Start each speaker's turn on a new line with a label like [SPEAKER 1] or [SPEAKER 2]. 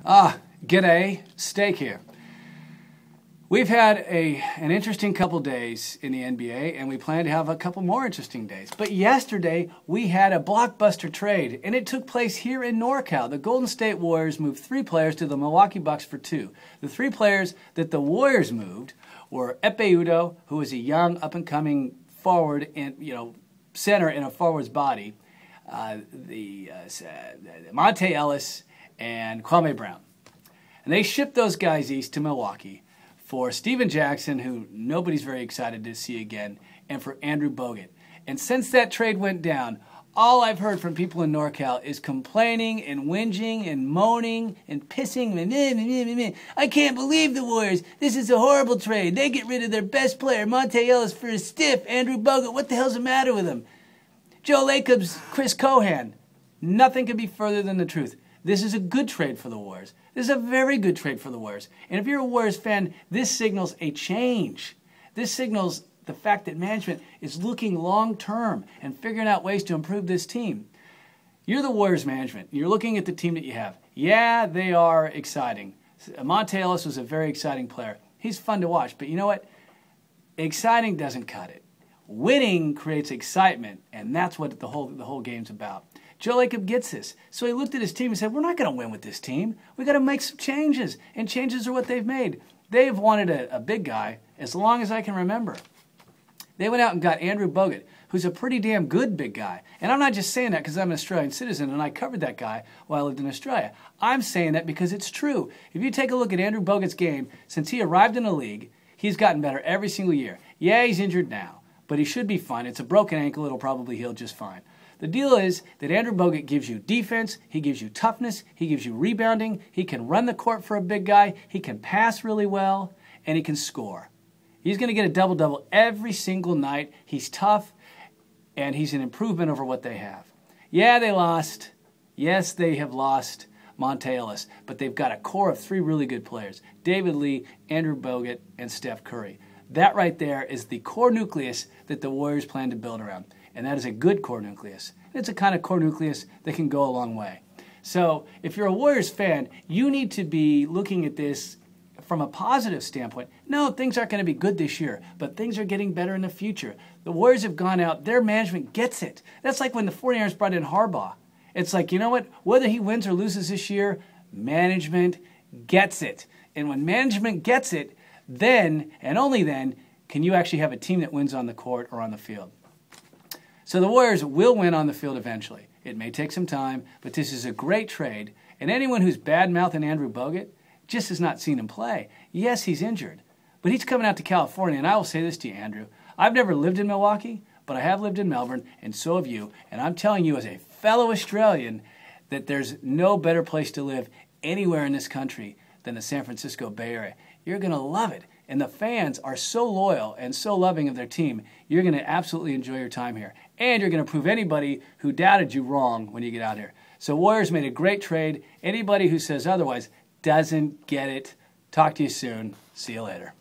[SPEAKER 1] G'day, Steak here. We've had an interesting couple days in the NBA, and we plan to have a couple more interesting days. But yesterday, we had a blockbuster trade, and it took place here in NorCal. The Golden State Warriors moved 3 players to the Milwaukee Bucks for 2. The 3 players that the Warriors moved were Ekpe Udoh, who is a young, up-and-coming forward and center in a forward's body, Monta Ellis, and Kwame Brown. And they shipped those guys east to Milwaukee for Stephen Jackson, who nobody's very excited to see again, and for Andrew Bogut. And since that trade went down, all I've heard from people in NorCal is complaining and whinging and moaning and pissing. And I can't believe the Warriors. This is a horrible trade. They get rid of their best player, Monta Ellis, for a stiff Andrew Bogut. What the hell's the matter with him? Joe Lacob's Chris Cohan. Nothing could be further than the truth. This is a good trade for the Warriors. This is a very good trade for the Warriors. And if you're a Warriors fan, this signals a change. This signals the fact that management is looking long-term and figuring out ways to improve this team. You're the Warriors management. You're looking at the team that you have. Yeah, they are exciting. Monta Ellis was a very exciting player. He's fun to watch. But you know what? Exciting doesn't cut it. Winning creates excitement, and that's what the whole game's about. Joe Lacob gets this. So he looked at his team and said, we're not going to win with this team. We've got to make some changes, and changes are what they've made. They've wanted a big guy as long as I can remember. They went out and got Andrew Bogut, who's a pretty damn good big guy. And I'm not just saying that because I'm an Australian citizen and I covered that guy while I lived in Australia. I'm saying that because it's true. If you take a look at Andrew Bogut's game, since he arrived in the league, he's gotten better every single year. Yeah, he's injured now, but he should be fine. It's a broken ankle. It'll probably heal just fine. The deal is that Andrew Bogut gives you defense, he gives you toughness, he gives you rebounding, he can run the court for a big guy, he can pass really well, and he can score. He's going to get a double-double every single night. He's tough, and he's an improvement over what they have. Yeah, they lost. Yes, they have lost Monta Ellis, but they've got a core of 3 really good players, David Lee, Andrew Bogut, and Steph Curry. That right there is the core nucleus that the Warriors plan to build around. And that is a good core nucleus. It's a kind of core nucleus that can go a long way. So if you're a Warriors fan, you need to be looking at this from a positive standpoint. No, things aren't going to be good this year, but things are getting better in the future. The Warriors have gone out. Their management gets it. That's like when the 49ers brought in Harbaugh. It's like, you know what? Whether he wins or loses this year, management gets it. And when management gets it, then, and only then, can you actually have a team that wins on the court or on the field. So the Warriors will win on the field eventually. It may take some time, but this is a great trade. And anyone who's bad-mouthing Andrew Bogut just has not seen him play. Yes, he's injured, but he's coming out to California. And I will say this to you, Andrew. I've never lived in Milwaukee, but I have lived in Melbourne, and so have you. And I'm telling you as a fellow Australian that there's no better place to live anywhere in this country than the San Francisco Bay Area. You're going to love it. And the fans are so loyal and so loving of their team, you're going to absolutely enjoy your time here. And you're going to prove anybody who doubted you wrong when you get out here. So Warriors made a great trade. Anybody who says otherwise doesn't get it. Talk to you soon. See you later.